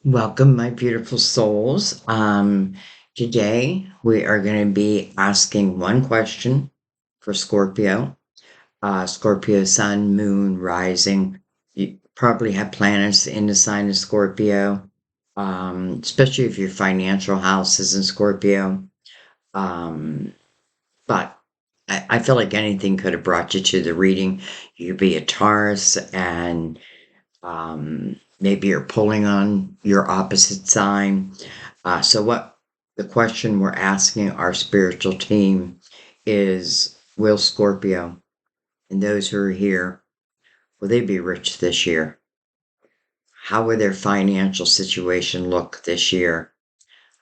Welcome, my beautiful souls. Today we are going to be asking one question for Scorpio. Scorpio sun, moon, rising. You probably have planets in the sign of Scorpio, especially if your financial house is in Scorpio. Um, but I feel like anything could have brought you to the reading. You could be a Taurus and maybe you're pulling on your opposite sign. So, what the question we're asking our spiritual team is, will Scorpio and those who are here, will they be rich this year? How will their financial situation look this year?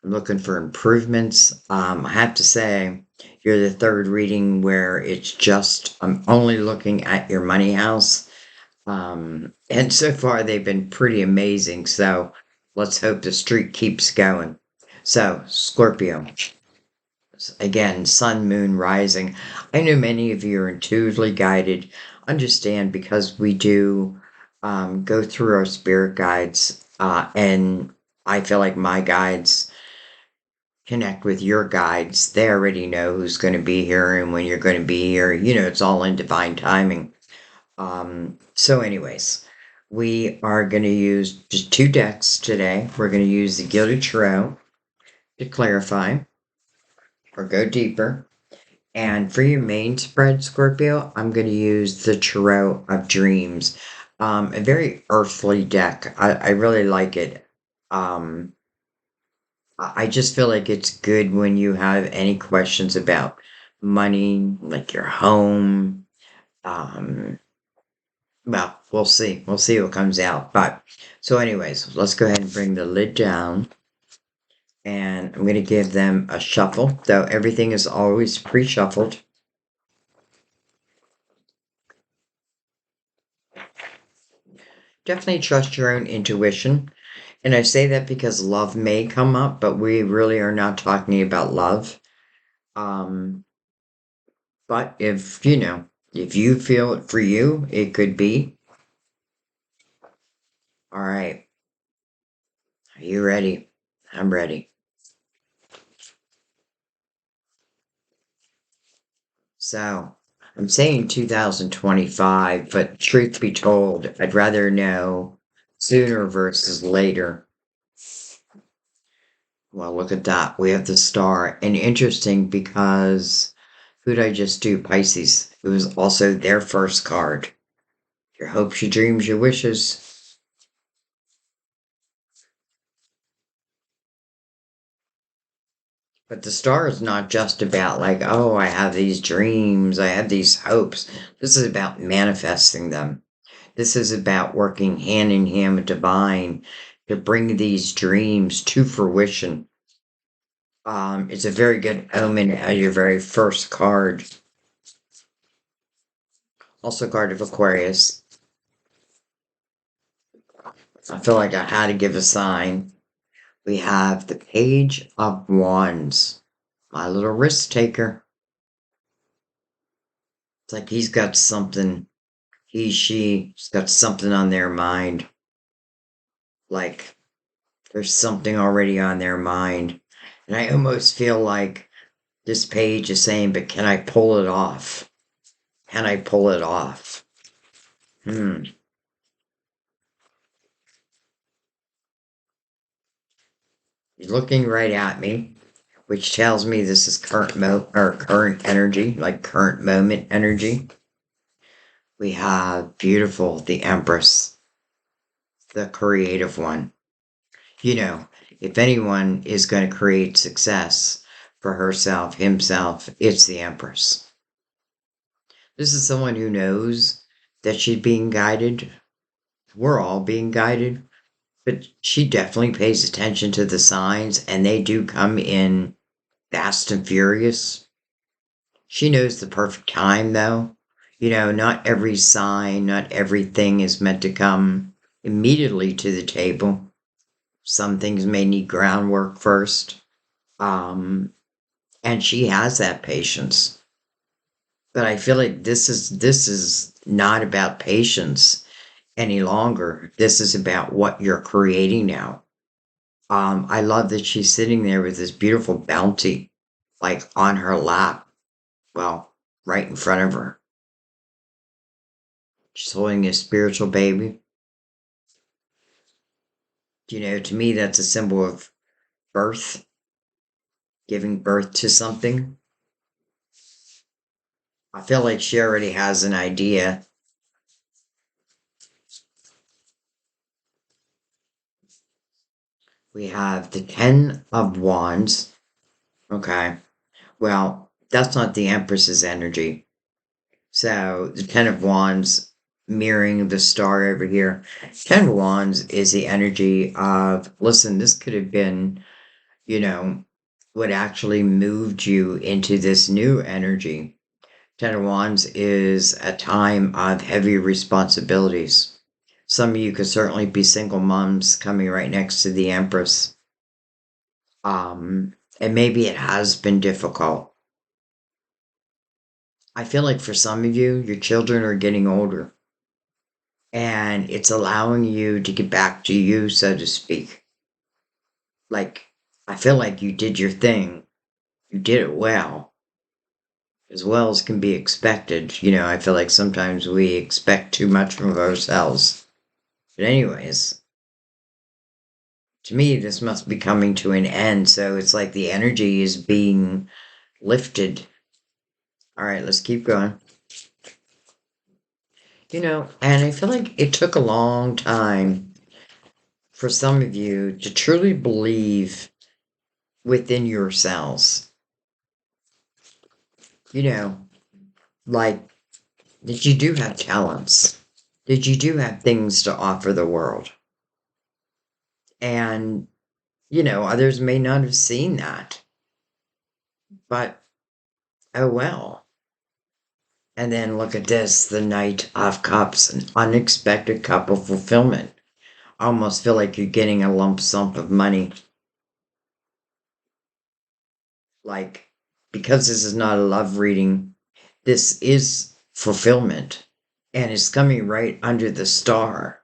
I'm looking for improvements. I have to say, you're the third reading where it's just, I'm only looking at your money house. And so far they've been pretty amazing. So let's hope the streak keeps going. So, Scorpio, again, sun, moon, rising. I know many of you are intuitively guided. Understand because we do go through our spirit guides, and I feel like my guides connect with your guides. They already know who's going to be here and when you're going to be here. It's all in divine timing. So anyways, we are going to use just two decks today. We're going to use the Gilded Tarot to clarify or go deeper. And for your main spread, Scorpio, I'm going to use the Tarot of Dreams. A very earthly deck. I really like it. Um, I just feel like it's good when you have any questions about money, like your home, um, well, we'll see. We'll see what comes out. But so, anyways, let's go ahead and bring the lid down. And I'm going to give them a shuffle, though everything is always pre shuffled. Definitely trust your own intuition. And I say that because love may come up, but we really are not talking about love. Um, but if you feel it for you, it could be. All right. Are you ready? I'm ready. So I'm saying 2025, but truth be told, I'd rather know sooner versus later. Well, look at that. We have the star. And interesting because who'd I just do? Pisces. It was also their first card. Your hopes, your dreams, your wishes. But the star is not just about like, oh, I have these dreams, I have these hopes. This is about manifesting them. This is about working hand in hand with divine to bring these dreams to fruition. It's a very good omen as your very first card. Also, card of Aquarius. I feel like I had to give a sign. We have the Page of Wands. My little risk taker. It's like he's got something. She's got something on their mind. Like there's something already on their mind. And I almost feel like this page is saying, but can I pull it off? Can I pull it off? Hmm. He's looking right at me, which tells me this is current energy, like current moment energy. We have beautiful, the Empress, the creative one. If anyone is going to create success for herself, himself, it's the Empress. This is someone who knows that she's being guided. We're all being guided, but she definitely pays attention to the signs, and they do come in fast and furious. She knows the perfect time, though. Not every sign, not everything is meant to come immediately to the table. Some things may need groundwork first. Um, and she has that patience. But I feel like this is not about patience any longer. This is about what you're creating now. I love that she's sitting there with this beautiful bounty, like on her lap. Well, right in front of her. She's holding a spiritual baby. To me, that's a symbol of birth, giving birth to something. I feel like she already has an idea. We have the Ten of Wands. Okay. Well, that's not the Empress's energy. So the Ten of Wands mirroring the star over here. Ten of Wands is the energy of, listen, this could have been, you know, what actually moved you into this new energy. Ten of Wands is a time of heavy responsibilities. Some of you could certainly be single moms coming right next to the Empress. And maybe it has been difficult. I feel like for some of you, your children are getting older and it's allowing you to get back to you, so to speak. Like, I feel like you did your thing. You did it as well as can be expected. I feel like sometimes we expect too much from ourselves. But anyways, to me, this must be coming to an end. So it's like the energy is being lifted. All right, let's keep going. And I feel like it took a long time for some of you to truly believe within yourselves. You know, like that you do have talents, that you do have things to offer the world. And, others may not have seen that, but oh well. And then look at this, the Knight of Cups, an unexpected cup of fulfillment. I almost feel like you're getting a lump sum of money. Like, because this is not a love reading, this is fulfillment. And it's coming right under the star.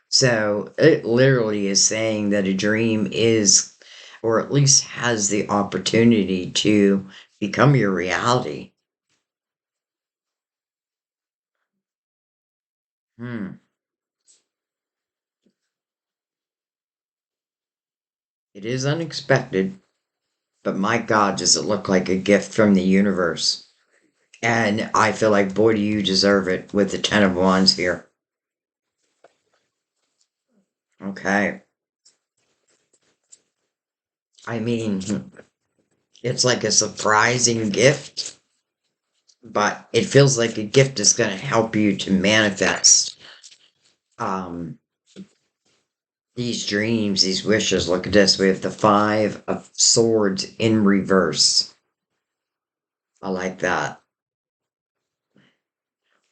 So it literally is saying that a dream is, or at least has the opportunity to become your reality. Hmm. It is unexpected, but my God, does it look like a gift from the universe. And I feel like, boy, do you deserve it with the Ten of Wands here. Okay. I mean, it's like a surprising gift, but it feels like a gift is going to help you to manifest um, these dreams, these wishes. Look at this. We have the Five of Swords in reverse. I like that.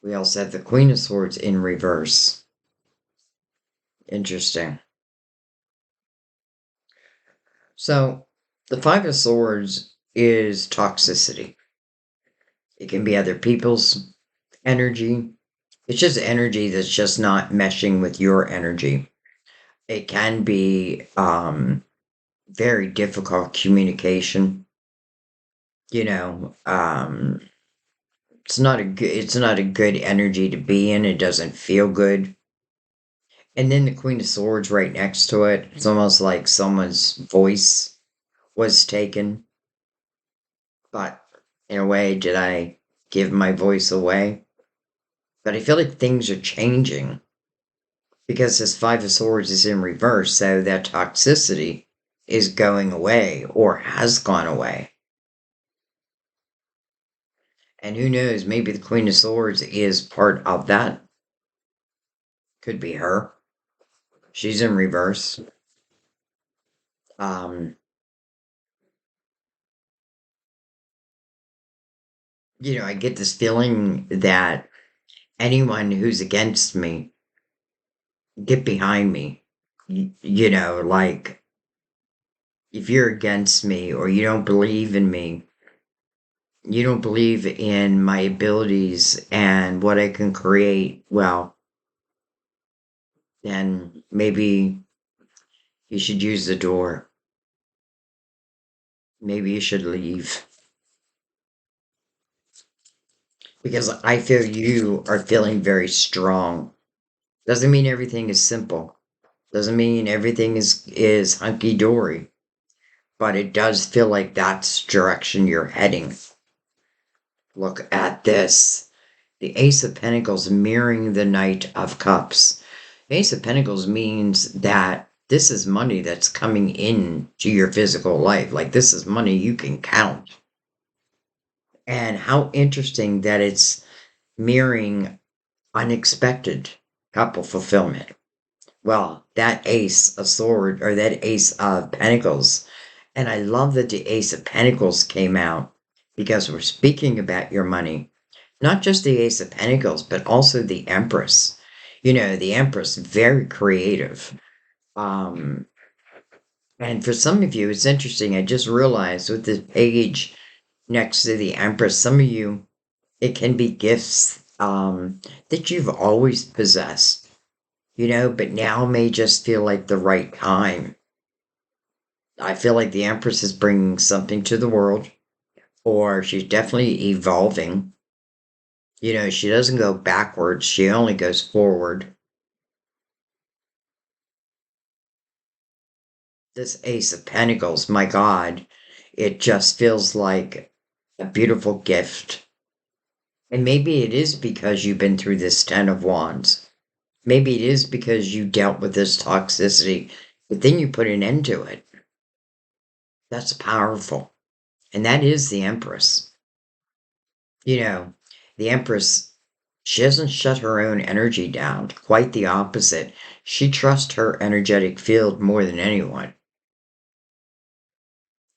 We also have the Queen of Swords in reverse. Interesting. So, the Five of Swords is toxicity. It can be other people's energy. It's just energy that's just not meshing with your energy. It can be very difficult communication. You know, it's not a good energy to be in. It doesn't feel good. And then the Queen of Swords right next to it. It's almost like someone's voice was taken. But in a way, did I give my voice away? But I feel like things are changing because this Five of Swords is in reverse, so that toxicity is going away or has gone away. And who knows, maybe the Queen of Swords is part of that. Could be her. She's in reverse. Um, I get this feeling that anyone who's against me, get behind me. Like if you're against me or you don't believe in me, you don't believe in my abilities and what I can create, well, then maybe You should use the door. Maybe you should leave. Because I feel you are feeling very strong. Doesn't mean everything is simple. Doesn't mean everything is hunky dory. But it does feel like that's direction you're heading. Look at this. The Ace of Pentacles mirroring the Knight of Cups. Ace of Pentacles means that this is money that's coming in to your physical life. Like this is money you can count. And how interesting that it's mirroring unexpected couple fulfillment. Well, that ace of sword or that ace of pentacles. And I love that the ace of pentacles came out because we're speaking about your money. Not just the ace of pentacles, but also the empress. You know, the empress, very creative. Um, and for some of you, it's interesting. I just realized with the page next to the empress, some of you, it can be gifts that you've always possessed, you know, but now may just feel like the right time. I feel like the Empress is bringing something to the world, or she's definitely evolving. You know, she doesn't go backwards, she only goes forward. This Ace of Pentacles, my God, it just feels like a beautiful gift. And maybe it is because you've been through this Ten of Wands. Maybe it is because you dealt with this toxicity, but then you put an end to it. That's powerful. And that is the Empress. You know, the Empress, she doesn't shut her own energy down. Quite the opposite. She trusts her energetic field more than anyone.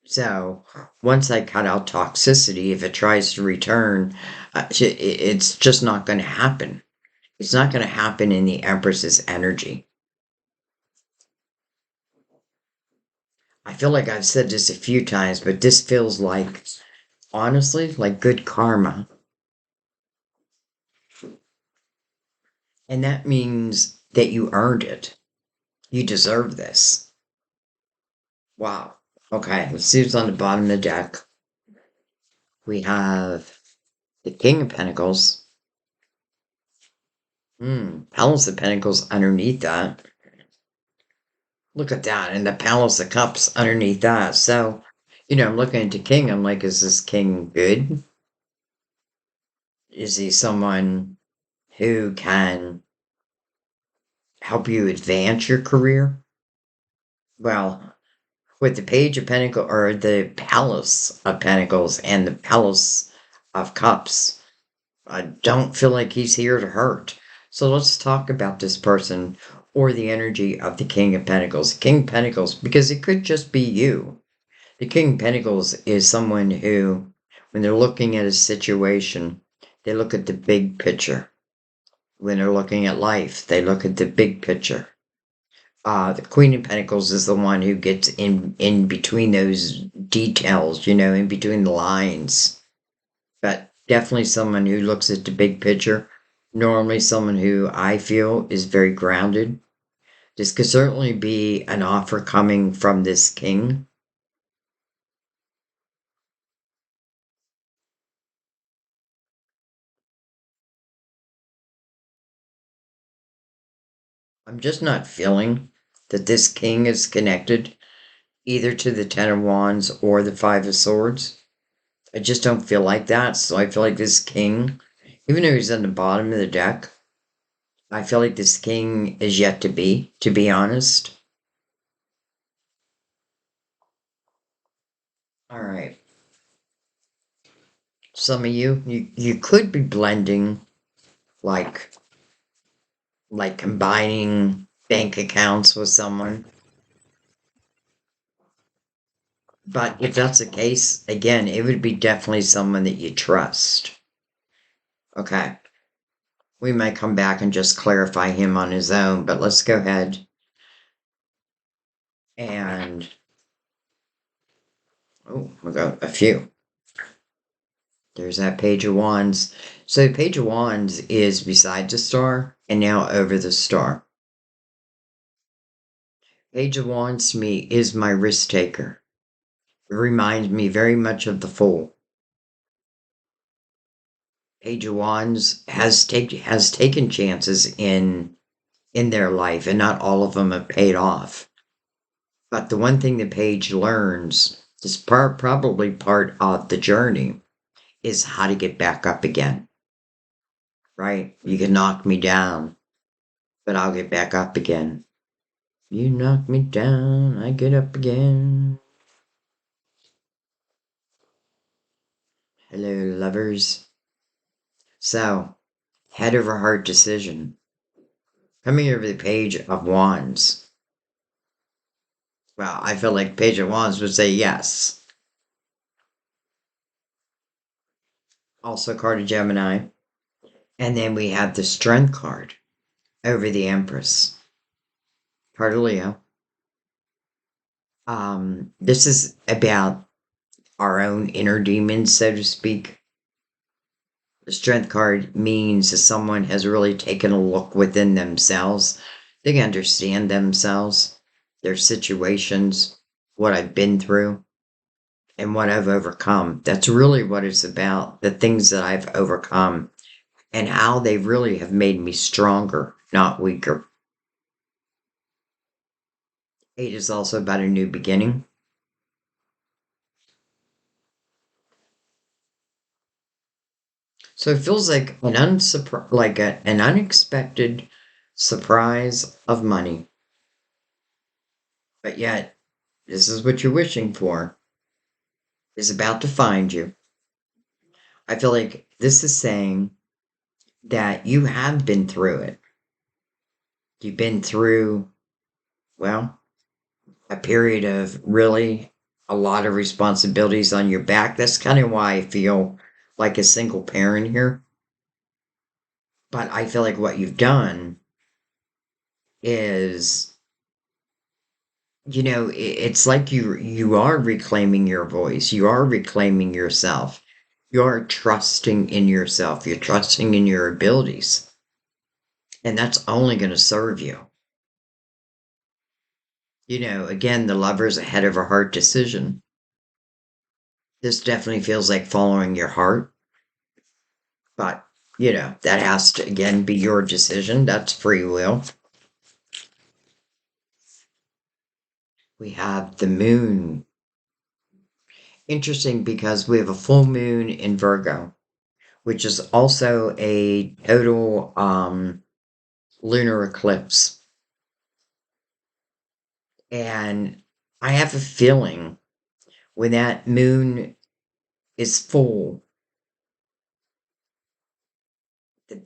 So once I cut out toxicity, if it tries to return, it's just not going to happen. It's not going to happen in the Empress's energy. I feel like I've said this a few times, but this feels like, honestly, like good karma. And that means that you earned it. You deserve this. Wow. Okay, let's see what's on the bottom of the deck. We have the King of Pentacles. Palace of Pentacles underneath that. Look at that. And the Palace of Cups underneath that. So, you know, I'm looking at the King. I'm like, is this King good? Is he someone who can help you advance your career? Well, with the Page of Pentacles or the Palace of Pentacles and the Palace of Cups, I don't feel like he's here to hurt. So let's talk about this person or the energy of the King of Pentacles. King of Pentacles, because it could just be you. The King of Pentacles is someone who, when they're looking at a situation, they look at the big picture. When they're looking at life, they look at the big picture. The Queen of Pentacles is the one who gets in between those details, you know, in between the lines. But definitely someone who looks at the big picture. Normally someone who I feel is very grounded. This could certainly be an offer coming from this king. I'm just not feeling that this king is connected either to the Ten of Wands or the Five of Swords. I just don't feel like that. So I feel like this king, even though he's on the bottom of the deck, I feel like this king is yet to be honest. All right. Some of you could be blending like combining bank accounts with someone. But if that's the case, again, it would be definitely someone that you trust. Okay. We might come back and just clarify him on his own, but let's go ahead and oh, we got a few. There's that Page of Wands. So the Page of Wands is beside the star and now over the star. Page of Wands to me is my risk taker. It reminds me very much of the Fool. Page of Wands has taken chances in their life, and not all of them have paid off. But the one thing the page learns is probably part of the journey is how to get back up again. Right? You can knock me down, but I'll get back up again. You knock me down, I get up again. Hello, lovers. So, head over heart decision. Coming over the page of wands. Well, I feel like page of wands would say yes. Also, card of Gemini. And then we have the strength card over the Empress. Card of Leo. This is about our own inner demons, so to speak. The strength card means that someone has really taken a look within themselves. They understand themselves, their situations, what I've been through, and what I've overcome. That's really what it's about. The things that I've overcome and how they really have made me stronger, not weaker. 8 is also about a new beginning. So it feels like an unexpected surprise of money. But yet, this is what you're wishing for, is about to find you. I feel like this is saying that you have been through it. You've been through, well, a period of really a lot of responsibilities on your back. That's kind of why I feel like a single parent here. But I feel like what you've done is, it's like you are reclaiming your voice. You are reclaiming yourself. You are trusting in yourself. You're trusting in your abilities. And that's only going to serve you. Again, the lover's ahead of a heart decision. This definitely feels like following your heart. But, that has to, again, be your decision. That's free will. We have the moon. Interesting because we have a full moon in Virgo, which is also a total lunar eclipse. And I have a feeling when that moon is full,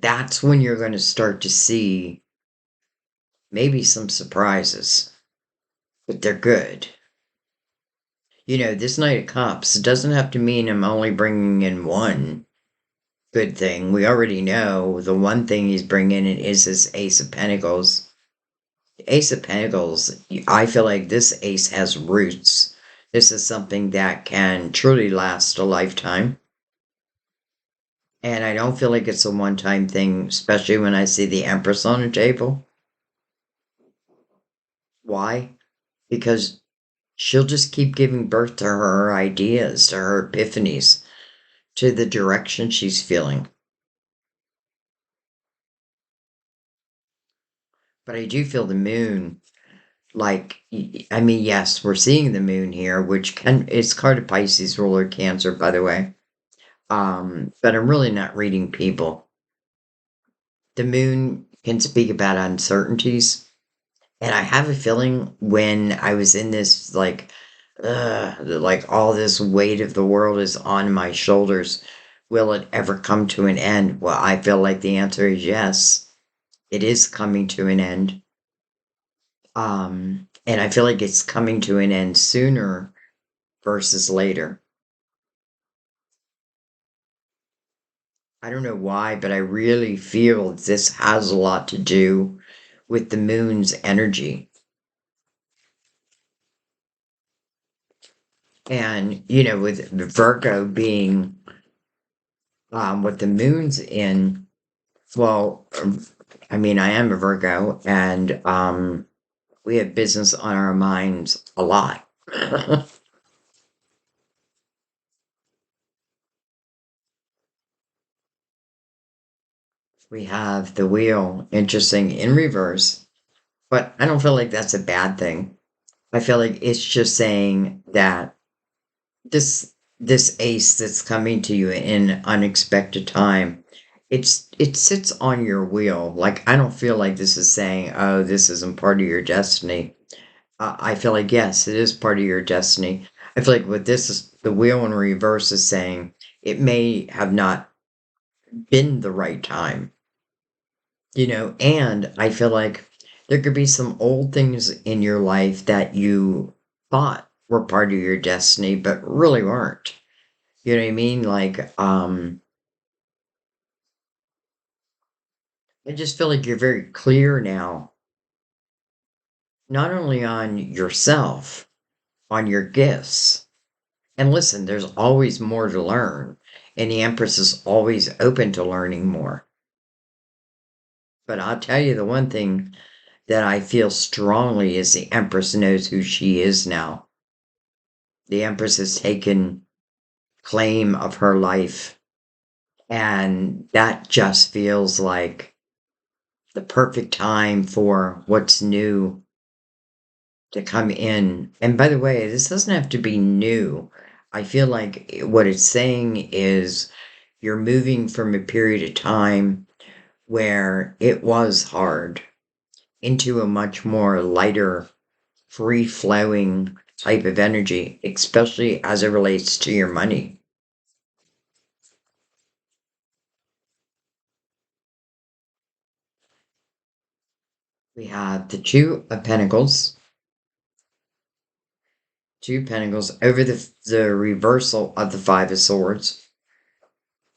that's when you're going to start to see maybe some surprises, but they're good. This Knight of Cups doesn't have to mean I'm only bringing in one good thing. We already know the one thing he's bringing in is his Ace of Pentacles. The Ace of Pentacles, I feel like this ace has roots. This is something that can truly last a lifetime. And I don't feel like it's a one-time thing, especially when I see the Empress on the table. Why? Because she'll just keep giving birth to her ideas, to her epiphanies, to the direction she's feeling. But I do feel the moon, yes, we're seeing the moon here, it's card of Pisces, ruler Cancer, by the way. But I'm really not reading people. The moon can speak about uncertainties. And I have a feeling when I was in this, like all this weight of the world is on my shoulders, will it ever come to an end? Well, I feel like the answer is yes. It is coming to an end. And I feel like it's coming to an end sooner versus later. I don't know why, but I really feel this has a lot to do with the moon's energy. And, with Virgo being what the moon's in, well, I am a Virgo, and We have business on our minds a lot. We have the wheel, interesting, in reverse, but I don't feel like that's a bad thing. I feel like it's just saying that this ace that's coming to you in an unexpected time, it sits on your wheel. Like, I don't feel like this is saying, oh, this isn't part of your destiny. I feel like, yes, it is part of your destiny. I feel like what this is, the wheel in reverse is saying, it may have not been the right time, and I feel like there could be some old things in your life that you thought were part of your destiny, but really weren't. You know what I mean? Like, I just feel like you're very clear now, not only on yourself, on your gifts. And listen, there's always more to learn, and the Empress is always open to learning more. But I'll tell you the one thing that I feel strongly is the Empress knows who she is now. The Empress has taken claim of her life, and that just feels like the perfect time for what's new to come in. And by the way, this doesn't have to be new. I feel like what it's saying is you're moving from a period of time where it was hard into a much more lighter, free flowing type of energy, especially as it relates to your money. We have the Two of Pentacles over the reversal of the Five of Swords,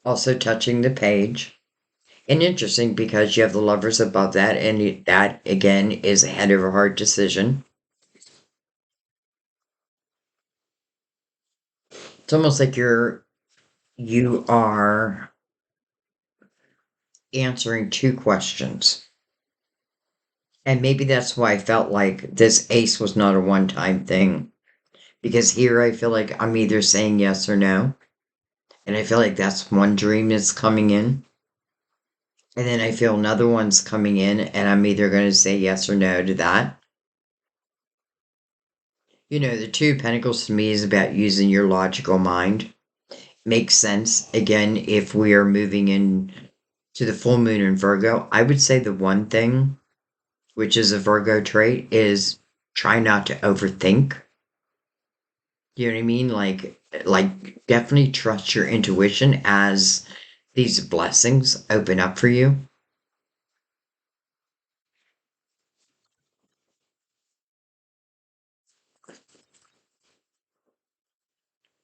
also touching the page. And interesting because you have the Lovers above that, and that again is a head over heart decision. It's almost like you are answering two questions. And maybe that's why I felt like this ace was not a one-time thing. Because here I feel like I'm either saying yes or no. And I feel like that's one dream that's coming in. And then I feel another one's coming in, and I'm either going to say yes or no to that. The Two of Pentacles to me is about using your logical mind. Makes sense. Again, if we are moving in to the full moon in Virgo, I would say the one thing, which is a Virgo trait, is try not to overthink. You know what I mean? Like definitely trust your intuition as these blessings open up for you.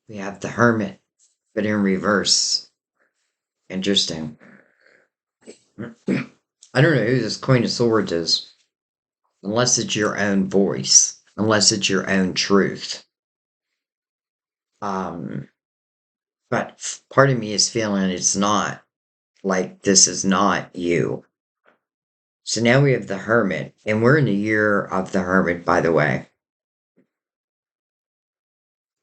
We have the Hermit, but in reverse. Interesting. I don't know who this Queen of Swords is, unless it's your own voice, unless it's your own truth. Um, but part of me is feeling it's not, like this is not you. So now we have the Hermit, and we're in the year of the Hermit, by the way.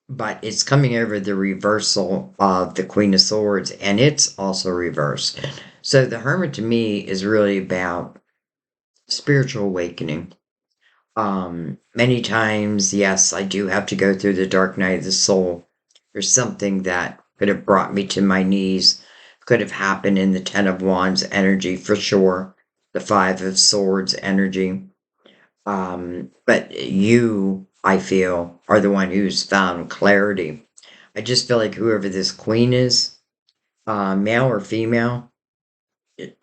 But it's coming over the reversal of the Queen of Swords, and it's also reversed. So the Hermit to me is really about spiritual awakening. Many times, yes, I do have to go through the dark night of the soul. There's something that could have brought me to my knees, could have happened in the Ten of Wands energy for sure, the Five of Swords energy. But you, I feel, are the one who's found clarity. I just feel like whoever this queen is, male or female,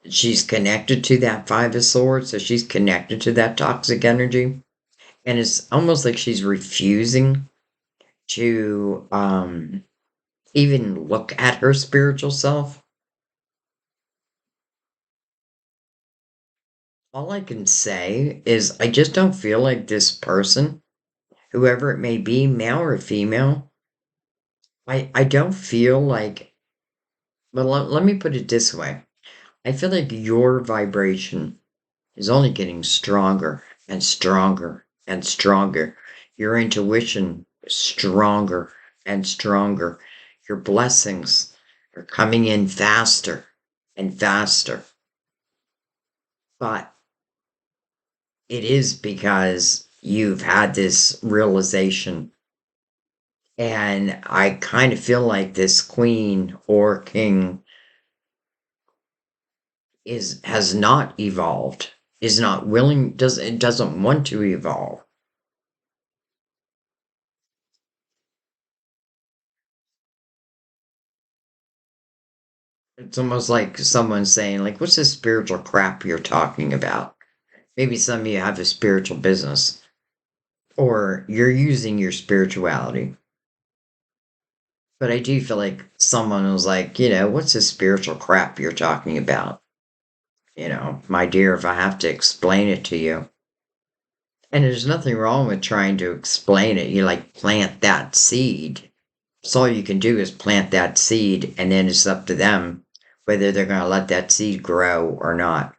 she's connected to that Five of Swords, so she's connected to that toxic energy. And it's almost like she's refusing to even look at her spiritual self. All I can say is I just don't feel like this person, whoever it may be, male or female, I don't feel like, but let me put it this way. I feel like your vibration is only getting stronger and stronger and stronger. Your intuition is stronger and stronger. Your blessings are coming in faster and faster. But it is because you've had this realization. And I kind of feel like this queen or king has not evolved, is not willing, doesn't want to evolve. It's almost like someone saying, like, what's this spiritual crap you're talking about? Maybe some of you have a spiritual business, or you're using your spirituality. But I do feel like someone was like, what's this spiritual crap you're talking about? My dear, if I have to explain it to you. And there's nothing wrong with trying to explain it. You like plant that seed. So all you can do is plant that seed, and then it's up to them whether they're going to let that seed grow or not.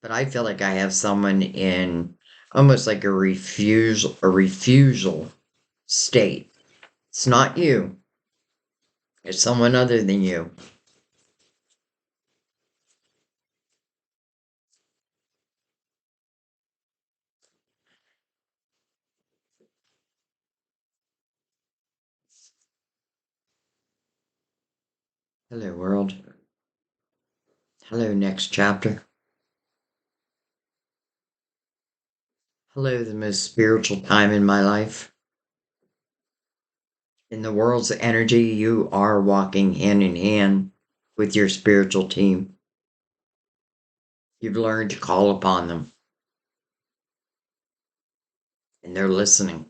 But I feel like I have someone in almost like a refusal state. It's not you. It's someone other than you. Hello, world. Hello, next chapter. Hello, the most spiritual time in my life. In the world's energy, you are walking hand in hand with your spiritual team. You've learned to call upon them, and they're listening.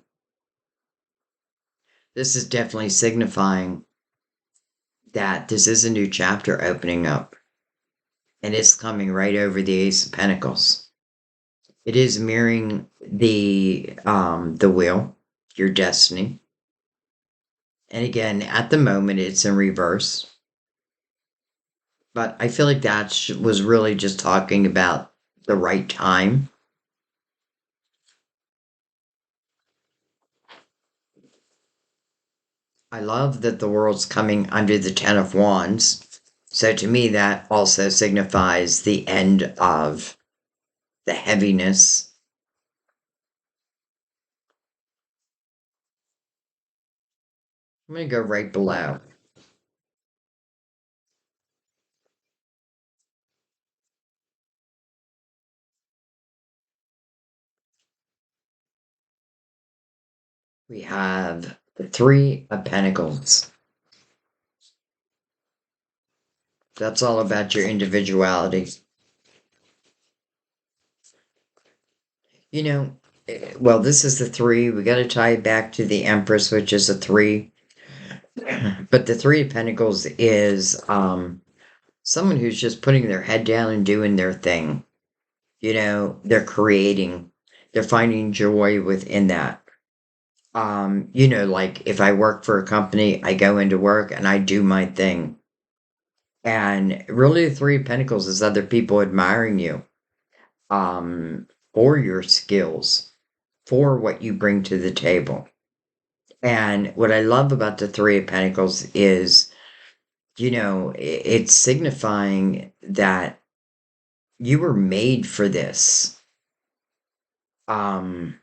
This is definitely signifying that this is a new chapter opening up, and it's coming right over the Ace of Pentacles. It is mirroring the wheel, your destiny. And again, at the moment, it's in reverse. But I feel like that was really just talking about the right time. I love that the world's coming under the Ten of Wands. So to me, that also signifies the end of the heaviness. I'm going to go right below. We have the Three of Pentacles. That's all about your individuality. You know, well, this is the three. We got to tie it back to the Empress, which is a three. But the Three of Pentacles is someone who's just putting their head down and doing their thing. They're creating, they're finding joy within that. Like if I work for a company, I go into work and I do my thing. And really, the Three of Pentacles is other people admiring you for your skills, for what you bring to the table. And what I love about the Three of Pentacles is, it's signifying that you were made for this. Um,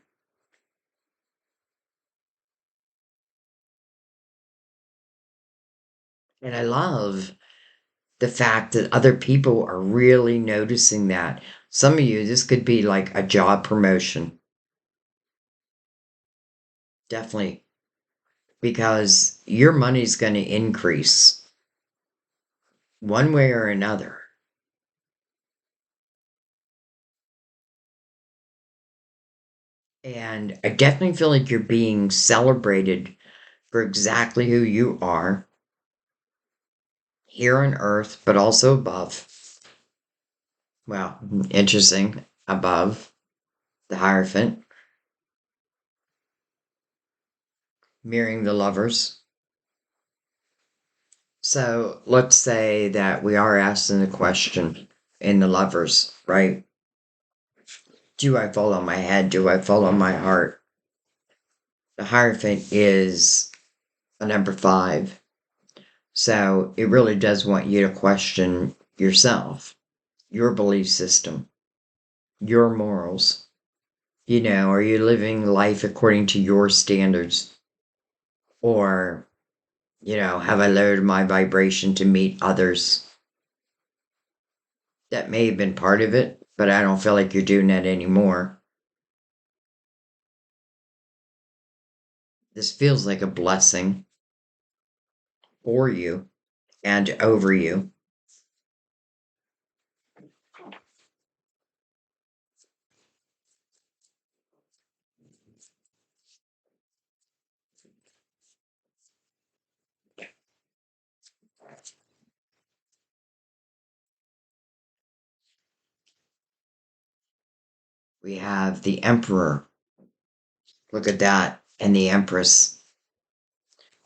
and I love the fact that other people are really noticing that. Some of you, this could be like a job promotion. Definitely. Because your money's going to increase one way or another. And I definitely feel like you're being celebrated for exactly who you are here on earth, but also above. Well, interesting. Above the Hierophant, mirroring the lovers. So let's say that we are asking the question in the lovers, right? Do I follow my head? Do I follow my heart? The Hierophant is a number 5. So it really does want you to question yourself, your belief system, your morals. Are you living life according to your standards? Or, have I lowered my vibration to meet others? That may have been part of it, but I don't feel like you're doing that anymore. This feels like a blessing for you and over you. We have the Emperor. Look at that. And the Empress.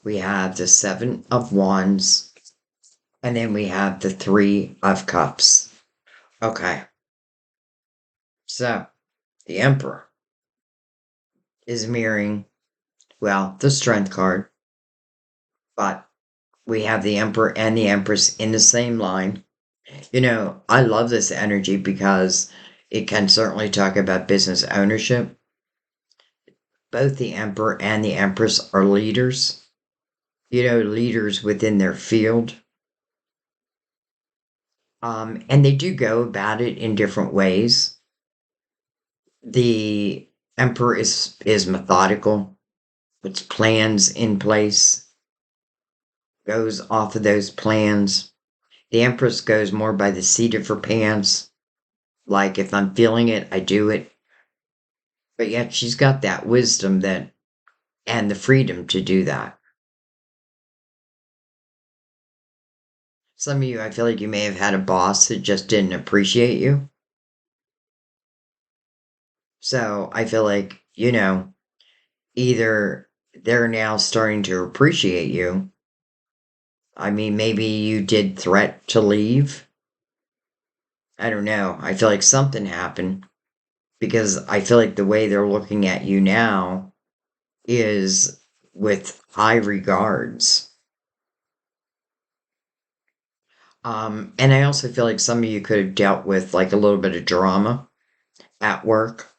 We have the Seven of Wands. And then we have the Three of Cups. Okay. So, the Emperor is mirroring, well, the Strength card. But we have the Emperor and the Empress in the same line. I love this energy because it can certainly talk about business ownership. Both the Emperor and the Empress are leaders, leaders within their field. And they do go about it in different ways. The Emperor is methodical, puts plans in place, goes off of those plans. The Empress goes more by the seat of her pants. Like, if I'm feeling it, I do it. But yet she's got that wisdom and the freedom to do that. Some of you, I feel like you may have had a boss that just didn't appreciate you. So I feel like, either they're now starting to appreciate you. I mean, maybe you did threat to leave. I don't know. I feel like something happened because I feel like the way they're looking at you now is with high regards. And I also feel like some of you could have dealt with like a little bit of drama at work.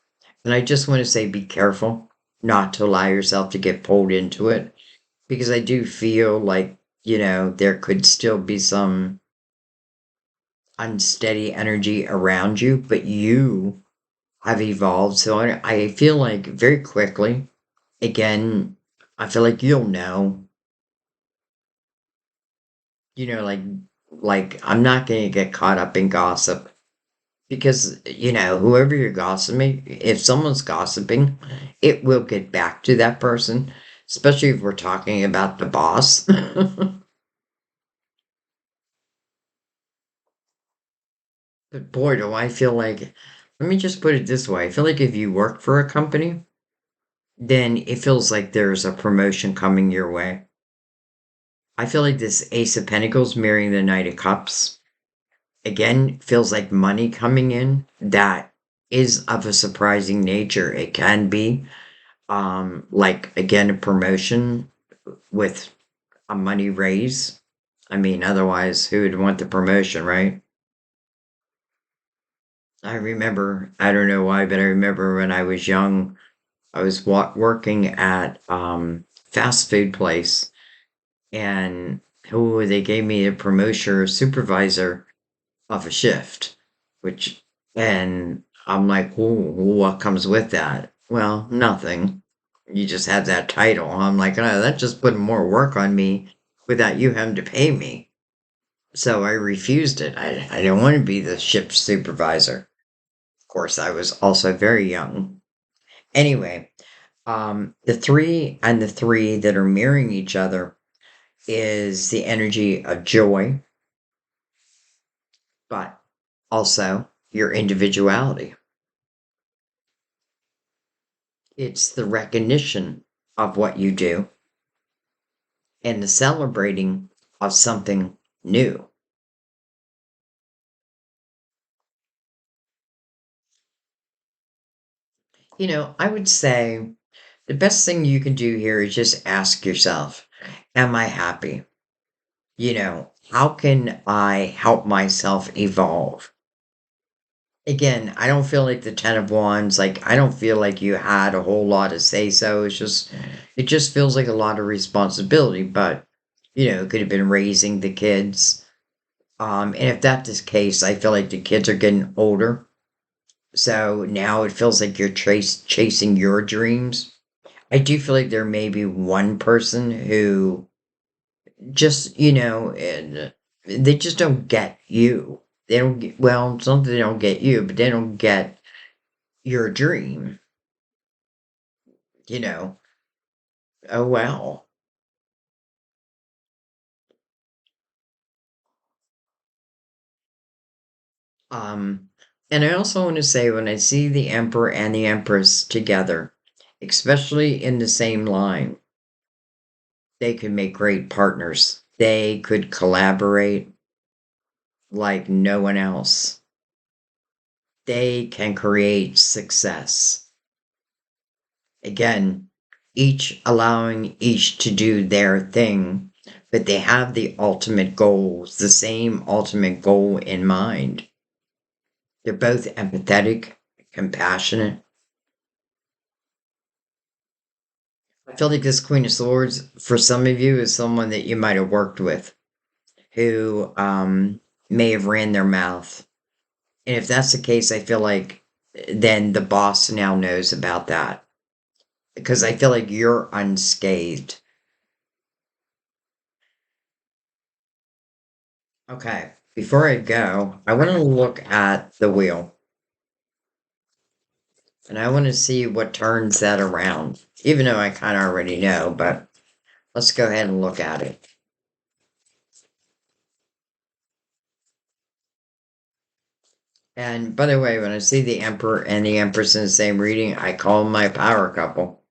And I just want to say be careful not to allow yourself to get pulled into it because I do feel like, there could still be some unsteady energy around you, but you have evolved. So I feel like very quickly, again, I feel like you'll know, like, I'm not going to get caught up in gossip because, whoever you're gossiping, if someone's gossiping, it will get back to that person, especially if we're talking about the boss. But boy, do I feel like, let me just put it this way. I feel like if you work for a company, then it feels like there's a promotion coming your way. I feel like this Ace of Pentacles mirroring the Knight of Cups, again, feels like money coming in that is of a surprising nature. It can be, like, again, a promotion with a money raise. I mean, otherwise, who would want the promotion, right? I remember, I don't know why, but I remember when I was young, I was working at fast food place, and they gave me a promotion or supervisor of a shift, which and I'm like, "Ooh, what comes with that?" Well, nothing. You just have that title. I'm like, oh, that just put more work on me without you having to pay me. So I refused it. I don't want to be the shift supervisor. Of course, I was also very young. Anyway, the three and the three that are mirroring each other is the energy of joy, but also your individuality. It's the recognition of what you do and the celebrating of something new. I would say the best thing you can do here is just ask yourself, am I happy? How can I help myself evolve? Again, I don't feel like the Ten of Wands, like, I don't feel like you had a whole lot to say so. It just feels like a lot of responsibility, but, it could have been raising the kids. And if that's the case, I feel like the kids are getting older. So now it feels like you're chasing your dreams. I do feel like there may be one person who just, and they just don't get you. They don't get, well, it's not that they don't get you, but they don't get your dream, you know. Oh, well. Um, and I also want to say when I see the Emperor and the Empress together, especially in the same line, they could make great partners. They could collaborate like no one else. They can create success. Again, each allowing each to do their thing, but they have the ultimate goals, the same ultimate goal in mind. They're both empathetic, compassionate. I feel like this Queen of Swords, for some of you, is someone that you might have worked with who may have ran their mouth. And if that's the case, I feel like then the boss now knows about that because I feel like you're unscathed. Okay, before I go, I want to look at the wheel and I want to see what turns that around, even though I kind of already know, but let's go ahead and look at it. And by the way, when I see the Emperor and the Empress in the same reading, I call them my power couple.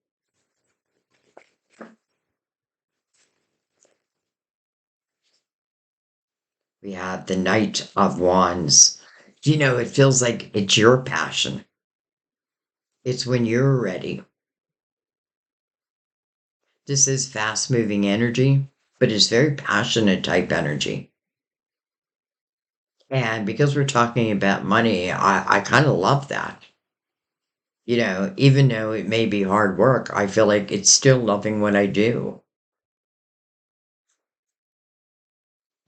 We have the Knight of Wands. It feels like it's your passion. It's when you're ready. This is fast moving energy, but it's very passionate type energy. And because we're talking about money, I kind of love that. Even though it may be hard work, I feel like it's still loving what I do.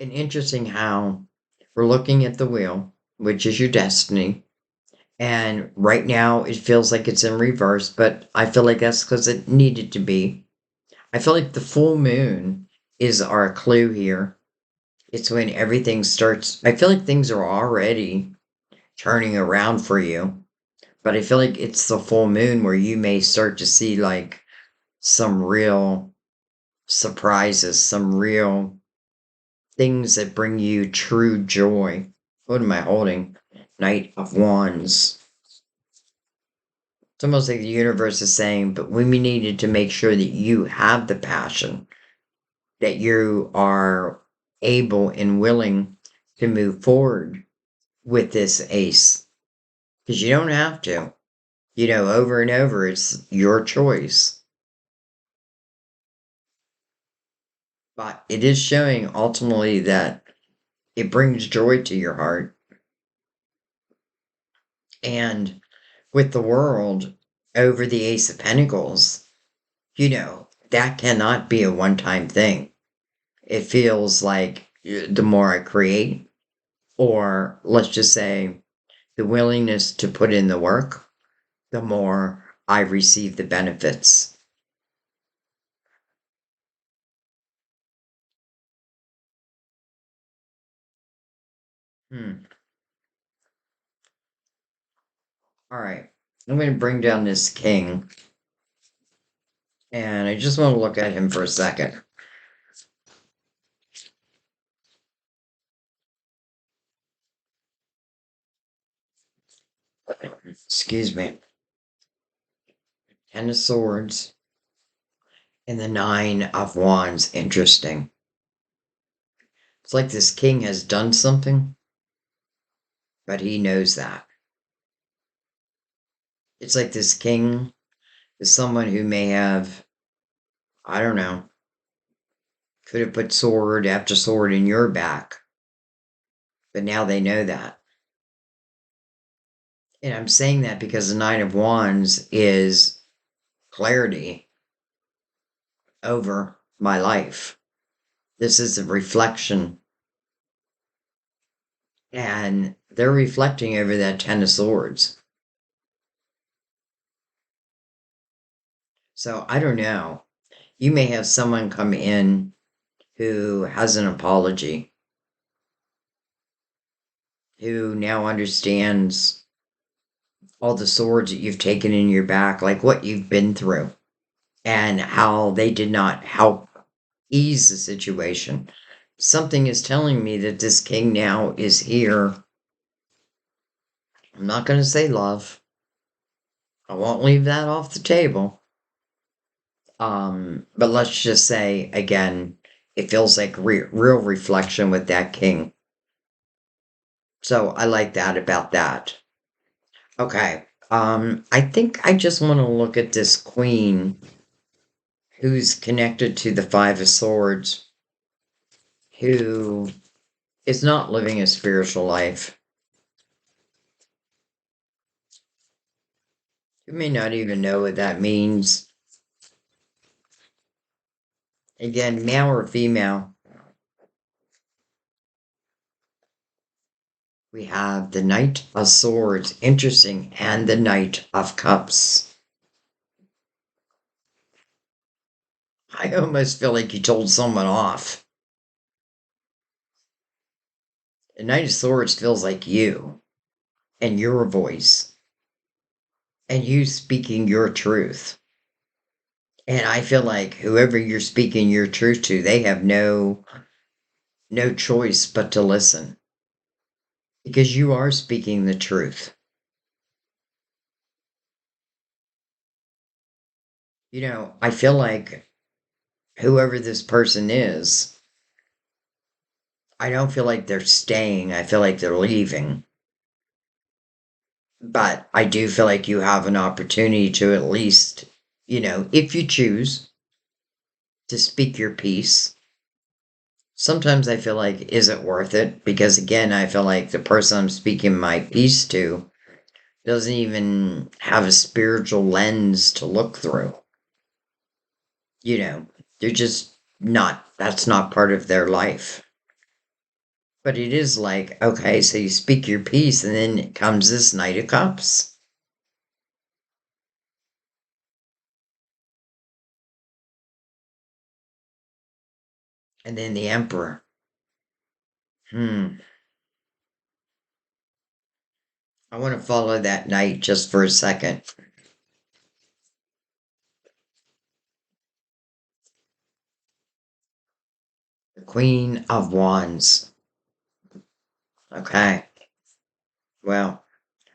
And interesting how we're looking at the wheel, which is your destiny. And right now it feels like it's in reverse, but I feel like that's because it needed to be. I feel like the full moon is our clue here. It's when everything starts. I feel like things are already turning around for you, but I feel like it's the full moon where you may start to see like some real surprises, some real things that bring you true joy. What am I holding? Knight of Wands. It's almost like the universe is saying, but we needed to make sure that you have the passion, that you are able and willing to move forward with this ace. Because you don't have to. Over and over, it's your choice. But it is showing ultimately that it brings joy to your heart. And with the world over the Ace of Pentacles, that cannot be a one time thing. It feels like the more I create, or let's just say the willingness to put in the work, the more I receive the benefits. Hmm. All right. I'm going to bring down this king, and I just want to look at him for a second. Excuse me. Ten of Swords and the Nine of Wands. Interesting. It's like this king has done something, but he knows that. It's like this king is someone who may have, I don't know, could have put sword after sword in your back, but now they know that. And I'm saying that because the Nine of Wands is clarity over my life. This is a reflection. And they're reflecting over that Ten of Swords. So I don't know. You may have someone come in who has an apology, who now understands all the swords that you've taken in your back, like what you've been through, and how they did not help ease the situation. Something is telling me that this king now is here. I'm not going to say love. I won't leave that off the table. But let's just say again, it feels like real reflection with that king. So I like that about that. Okay. I think I just want to look at this queen who's connected to the Five of Swords, who is not living a spiritual life. You may not even know what that means. Again, male or female. We have the Knight of Swords, interesting, and the Knight of Cups. I almost feel like you told someone off. The Knight of Swords feels like you and your voice and you speaking your truth. And I feel like whoever you're speaking your truth to, they have no choice but to listen because you are speaking the truth. I feel like whoever this person is, I don't feel like they're staying. I feel like they're leaving. But I do feel like you have an opportunity to at least, if you choose to speak your piece. Sometimes I feel like, is it worth it? Because again, I feel like the person I'm speaking my piece to doesn't even have a spiritual lens to look through. They're just not, that's not part of their life. But it is like, okay, so you speak your piece, and then comes this Knight of Cups. And then the Emperor. I want to follow that knight just for a second. The Queen of Wands. Okay. Well,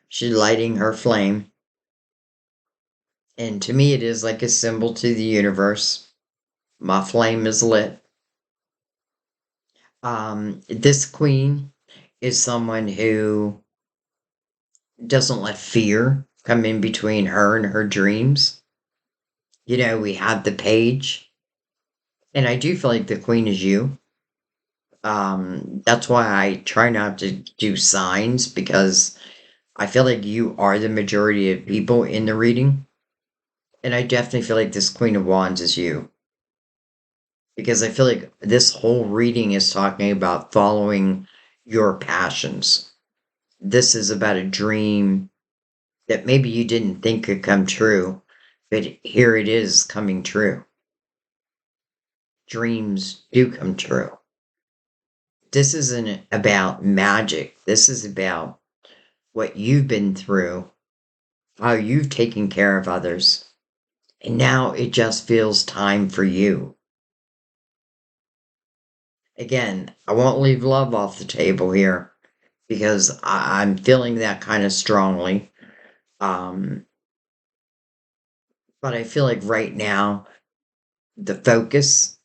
she's lighting her flame. And to me, it is like a symbol to the universe. My flame is lit. This queen is someone who doesn't let fear come in between her and her dreams. We had the page, and I do feel like the queen is you. That's why I try not to do signs because I feel like you are the majority of people in the reading. And I definitely feel like this Queen of Wands is you. Because I feel like this whole reading is talking about following your passions. This is about a dream that maybe you didn't think could come true, but here it is coming true. Dreams do come true. This isn't about magic. This is about what you've been through, how you've taken care of others. And now it just feels time for you. Again, I won't leave love off the table here because I'm feeling that kind of strongly. Um, but I feel like right now the focus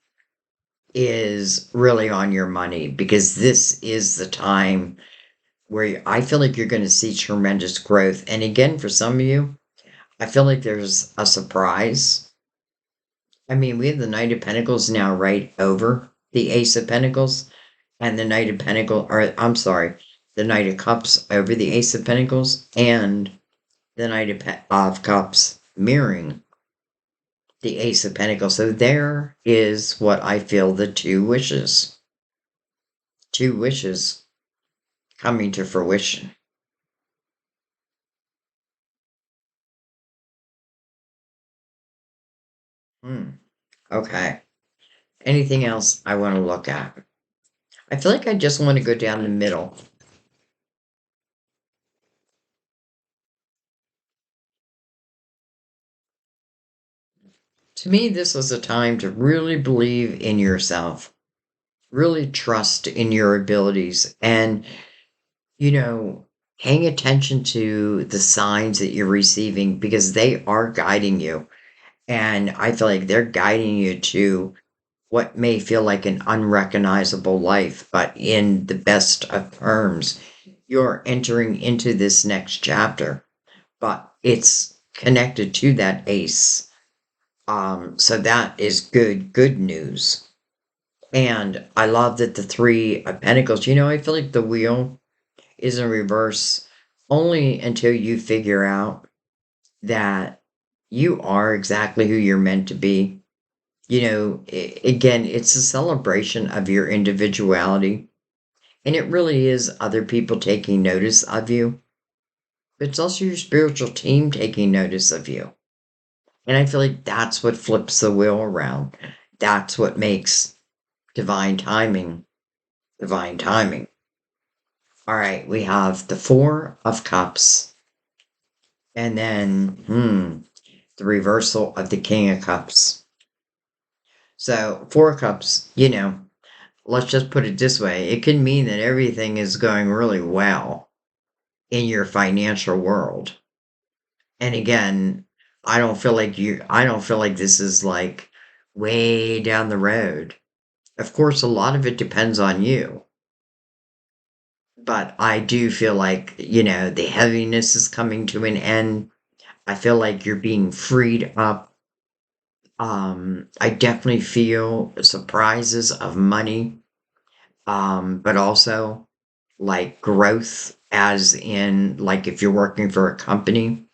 is really on your money because this is the time where I feel like you're going to see tremendous growth. And again, for some of you, I feel like there's a surprise. I mean, we have the Knight of Pentacles now right over the Ace of Pentacles, and the Knight of Pentacles, or I'm sorry, the Knight of Cups over the Ace of Pentacles, and the Knight of Cups mirroring the Ace of Pentacles. So there is what I feel the two wishes. Two wishes coming to fruition. Okay. Anything else I want to look at? I feel like I just want to go down the middle. To me, this was a time to really believe in yourself, really trust in your abilities, and, you know, paying attention to the signs that you're receiving because they are guiding you. And I feel like they're guiding you to what may feel like an unrecognizable life, but in the best of terms, you're entering into this next chapter, but it's connected to that ace. So that is good news. And I love that the three of pentacles, I feel like the wheel is in reverse only until you figure out that you are exactly who you're meant to be. Again, it's a celebration of your individuality. And it really is other people taking notice of you, but it's also your spiritual team taking notice of you. And I feel like that's what flips the wheel around. That's what makes divine timing divine timing. All right, we have the Four of Cups, and then the reversal of the King of Cups. So, Four of Cups, let's just put it this way, it can mean that everything is going really well in your financial world. And again, I don't feel like this is like way down the road. Of course, a lot of it depends on you. But I do feel like, the heaviness is coming to an end. I feel like you're being freed up. I definitely feel surprises of money, but also like growth, as in, like, if you're working for a company,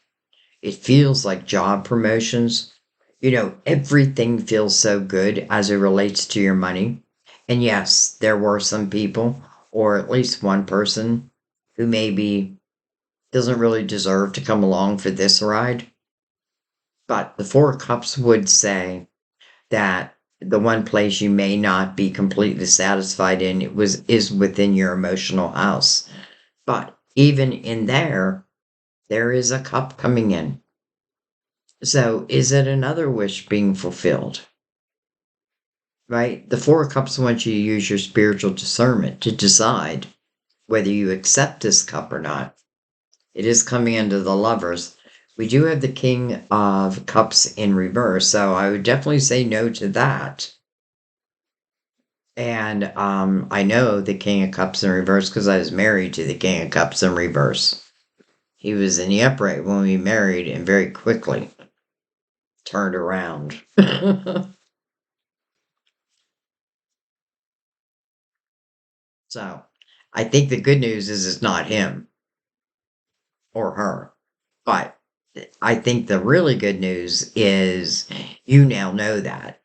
it feels like job promotions. Everything feels so good as it relates to your money. And yes, there were some people, or at least one person, who maybe doesn't really deserve to come along for this ride. But the Four of Cups would say that the one place you may not be completely satisfied in is within your emotional house. But even in there is a cup coming in. So is it another wish being fulfilled? Right? The Four of Cups wants you to use your spiritual discernment to decide whether you accept this cup or not. It is coming into the lovers. We do have the King of Cups in reverse, so I would definitely say no to that. And I know the King of Cups in reverse because I was married to the King of Cups in reverse. He was in the upright when we married and very quickly turned around. So I think the good news is it's not him or her. But I think the really good news is you now know that.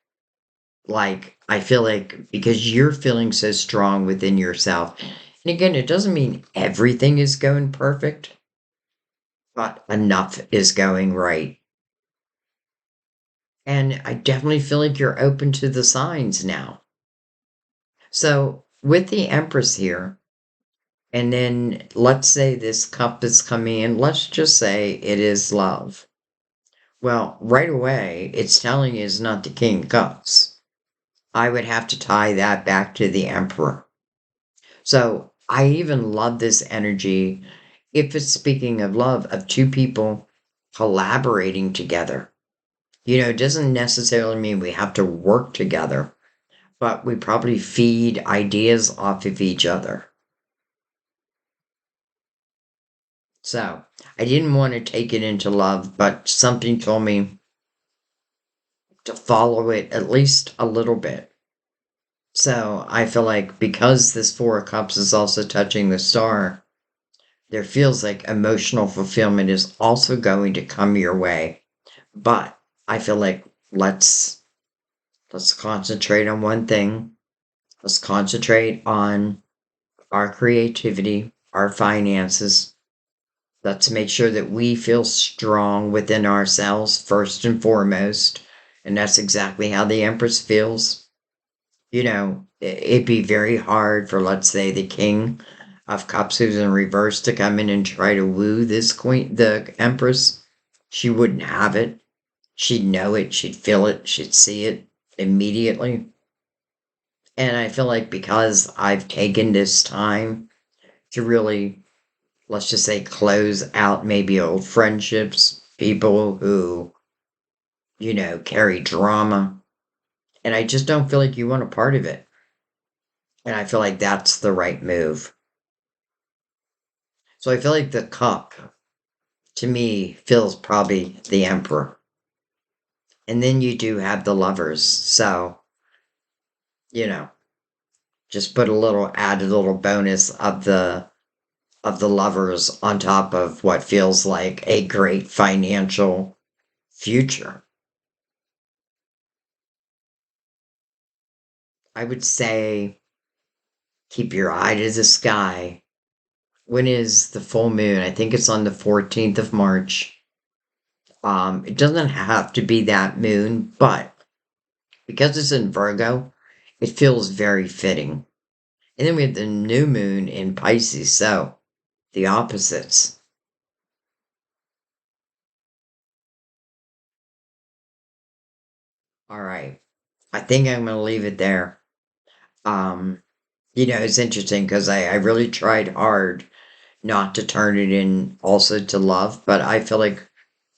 Like, I feel like because you're feeling so strong within yourself. And again, it doesn't mean everything is going perfect, but enough is going right. And I definitely feel like you're open to the signs now. So, with the Empress here, and then let's say this cup is coming in, let's just say it is love. Well, right away, it's telling you it's not the King of Cups. I would have to tie that back to the Emperor. So I even love this energy, if it's speaking of love, of two people collaborating together. It doesn't necessarily mean we have to work together, but we probably feed ideas off of each other. So I didn't want to take it into love, but something told me to follow it at least a little bit. So I feel like because this Four of Cups is also touching the star, there feels like emotional fulfillment is also going to come your way. But I feel like let's concentrate on one thing. Let's concentrate on our creativity, our finances. Let's make sure that we feel strong within ourselves first and foremost. And that's exactly how the Empress feels. It'd be very hard for, let's say, the King of Cups who's in reverse to come in and try to woo this queen, the Empress. She wouldn't have it. She'd know it. She'd feel it. She'd see it immediately. And I feel like because I've taken this time to really, let's just say, close out maybe old friendships, people who, carry drama. And I just don't feel like you want a part of it. And I feel like that's the right move. So I feel like the cup, to me, feels probably the emperor. And then you do have the lovers. So, you know, just put add a little bonus of the lovers on top of what feels like a great financial future. I would say keep your eye to the sky. When is the full moon? I think it's on the 14th of March. It doesn't have to be that moon, but because it's in Virgo, it feels very fitting. And then we have the new moon in Pisces, so the opposites. All right. I think I'm going to leave it there. Um, it's interesting because I really tried hard not to turn it in also to love, but I feel like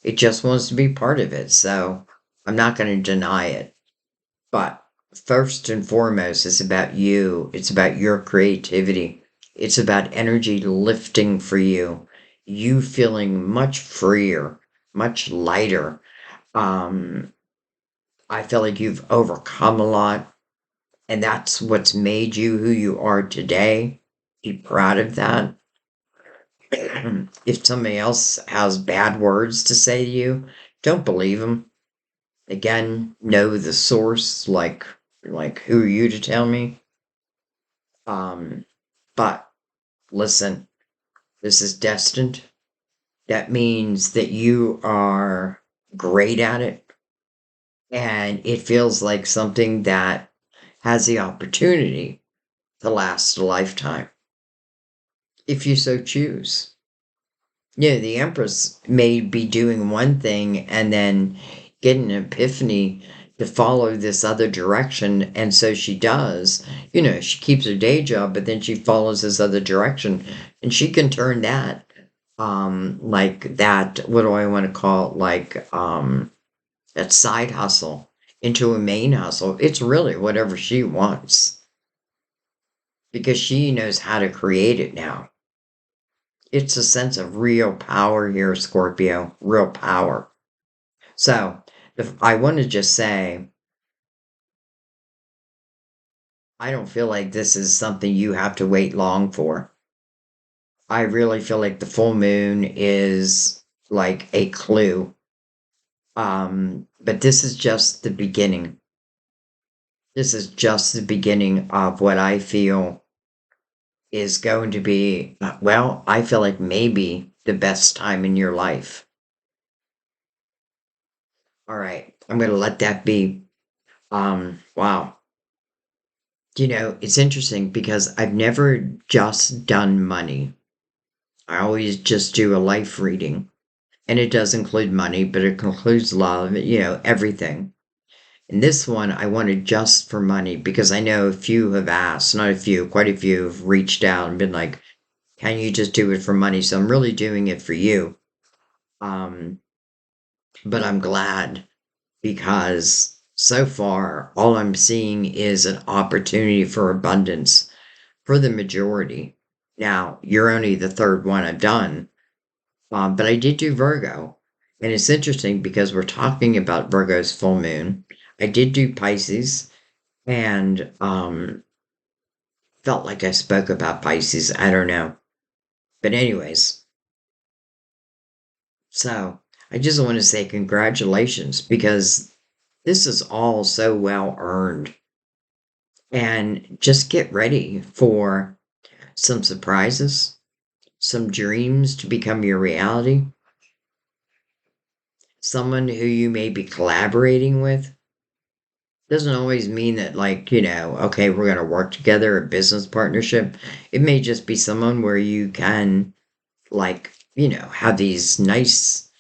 it just wants to be part of it. So I'm not going to deny it. But first and foremost, it's about you. It's about your creativity. It's about energy lifting for you. You feeling much freer, much lighter. Um, I feel like you've overcome a lot, and that's what's made you who you are today. Be proud of that. If somebody else has bad words to say to you, don't believe them. Again, know the source, like who are you to tell me? Um, but listen, this is destined. That means that you are great at it, and it feels like something that has the opportunity to last a lifetime, if you so choose. The Empress may be doing one thing and then get an epiphany to follow this other direction, and so she does. She keeps her day job, but then she follows this other direction, and she can turn that, like that, what do I want to call it, like, that side hustle into a main hustle. It's really whatever she wants because she knows how to create it now. It's a sense of real power here, Scorpio, real power. So, if I want to just say, I don't feel like this is something you have to wait long for. I really feel like the full moon is like a clue. But this is just the beginning. This is just the beginning of what I feel is going to be, well, I feel like maybe the best time in your life. All right, I'm going to let that be. Wow. It's interesting because I've never just done money. I always just do a life reading. And it does include money, but it includes love, everything. And this one, I wanted just for money because I know a few have asked, not a few, quite a few have reached out and been like, can you just do it for money? So I'm really doing it for you. Um, but I'm glad because so far, all I'm seeing is an opportunity for abundance for the majority. Now, you're only the third one I've done, But I did do Virgo. And it's interesting because we're talking about Virgo's full moon. I did do Pisces and felt like I spoke about Pisces. I don't know. But, anyways, so I just want to say congratulations because this is all so well earned. And just get ready for some surprises, some dreams to become your reality, someone who you may be collaborating with. Doesn't always mean that, like, okay, we're going to work together, a business partnership. It may just be someone where you can, like, have these nice,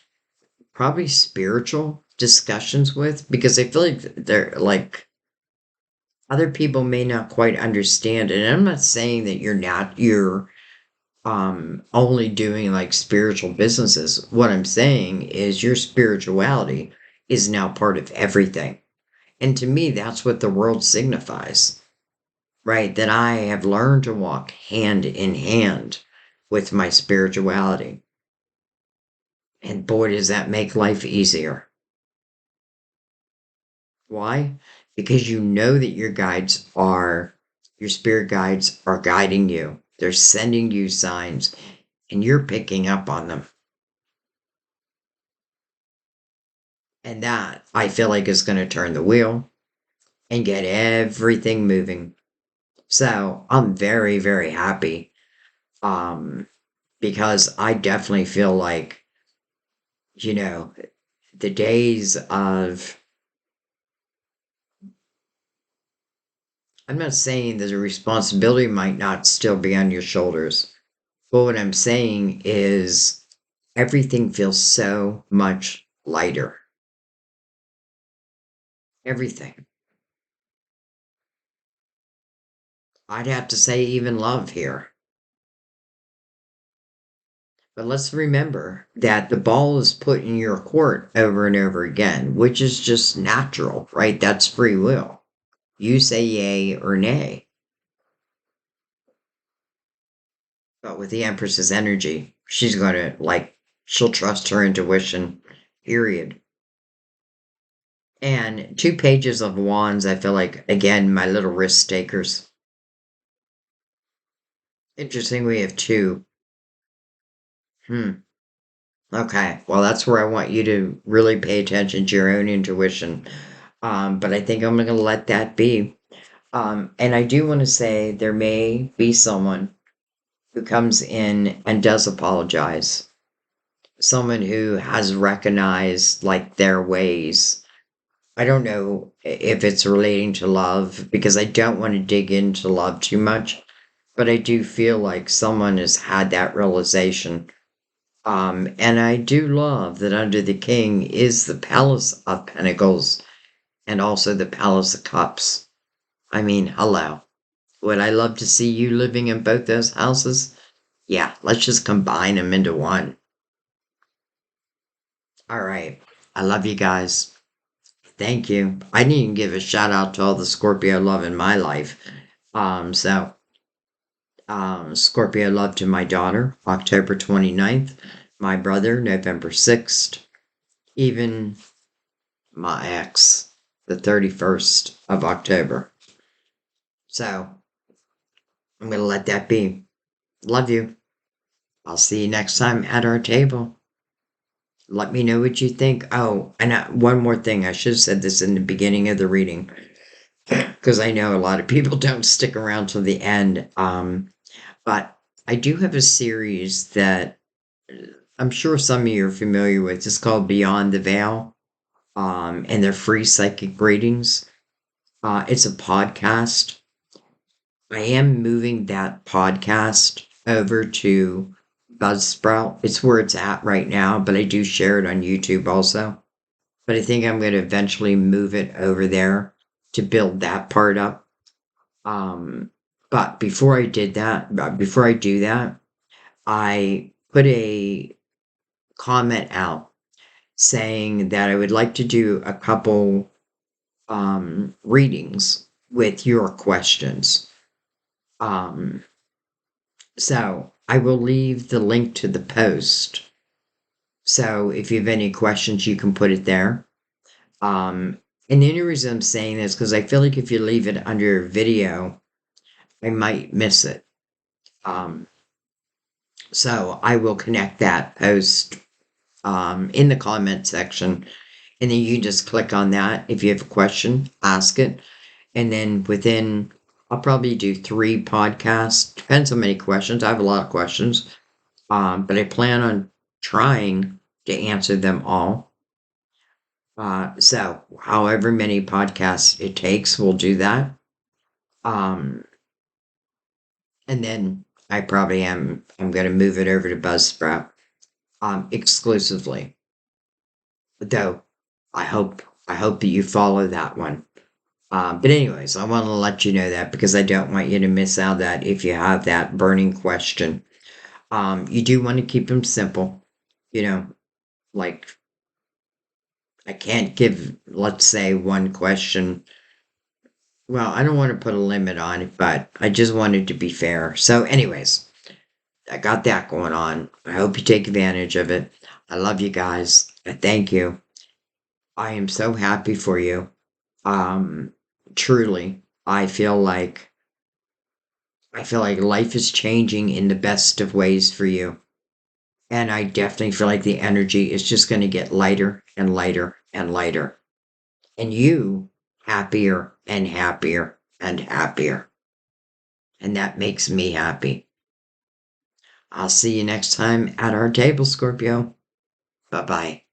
probably spiritual discussions with, because I feel like they're like other people may not quite understand. And I'm not saying that you're only doing like spiritual businesses. What I'm saying is your spirituality is now part of everything. And to me, that's what the world signifies, right? That I have learned to walk hand in hand with my spirituality. And boy, does that make life easier. Why? Because you know that your spirit guides are guiding you. They're sending you signs and you're picking up on them. And that I feel like is going to turn the wheel and get everything moving. So I'm very, very happy. Because I definitely feel like, you know, the days of, I'm not saying that the responsibility might not still be on your shoulders, but what I'm saying is everything feels so much lighter. Everything. I'd have to say, even love here. But let's remember that the ball is put in your court over and over again, which is just natural, right? That's free will. You say yay or nay. But with the Empress's energy, she's going to, like, she'll trust her intuition, period. And 2 pages of wands, I feel like, again, my little risk takers. Interesting, we have two. Hmm. Okay. Well, that's where I want you to really pay attention to your own intuition. But I think I'm going to let that be. And I do want to say there may be someone who comes in and does apologize. Someone who has recognized like their ways. I don't know if it's relating to love because I don't want to dig into love too much, but I do feel like someone has had that realization. And I do love that under the king is the Palace of Pentacles and also the Palace of Cups. I mean, hello. Would I love to see you living in both those houses? Yeah, let's just combine them into one. All right. I love you guys. Thank you. I didn't even give a shout out to all the Scorpio love in my life. So Scorpio love to my daughter, October 29th, my brother, November 6th, even my ex, the 31st of October. So I'm going to let that be. Love you. I'll see you next time at our table. Let me know what you think. Oh, and one more thing. I should have said this in the beginning of the reading because I know a lot of people don't stick around till the end. But I do have a series that I'm sure some of you are familiar with. It's called Beyond the Veil, and they're free psychic readings. It's a podcast. I am moving that podcast over to Buzzsprout. It's where it's at right now, but I do share it on YouTube also. But I think I'm going to eventually move it over there to build that part up. But before I do that, I put a comment out saying that I would like to do a couple readings with your questions. So I will leave the link to the post So if you have any questions, you can put it there. Um, and the only reason I'm saying this because I feel like if you leave it under video, I might miss it. Um, so I will connect that post in the comment section, and then you just click on that. If you have a question, ask it, and then within, I'll probably do 3 podcasts. Depends how many questions. I have a lot of questions, but I plan on trying to answer them all. So however many podcasts it takes, we'll do that. Um, and then I probably I'm going to move it over to Buzzsprout, exclusively. Though I hope that you follow that one. But anyways, I want to let you know that because I don't want you to miss out that if you have that burning question. You do want to keep them simple, you know, like I can't give, let's say, one question. Well, I don't want to put a limit on it, but I just wanted to be fair. So, anyways, I got that going on. I hope you take advantage of it. I love you guys. I thank you. I am so happy for you. Um, Truly, I feel like life is changing in the best of ways for you. And I definitely feel like the energy is just going to get lighter and lighter and lighter. And you happier and happier and happier. And that makes me happy. I'll see you next time at our table, Scorpio. Bye bye.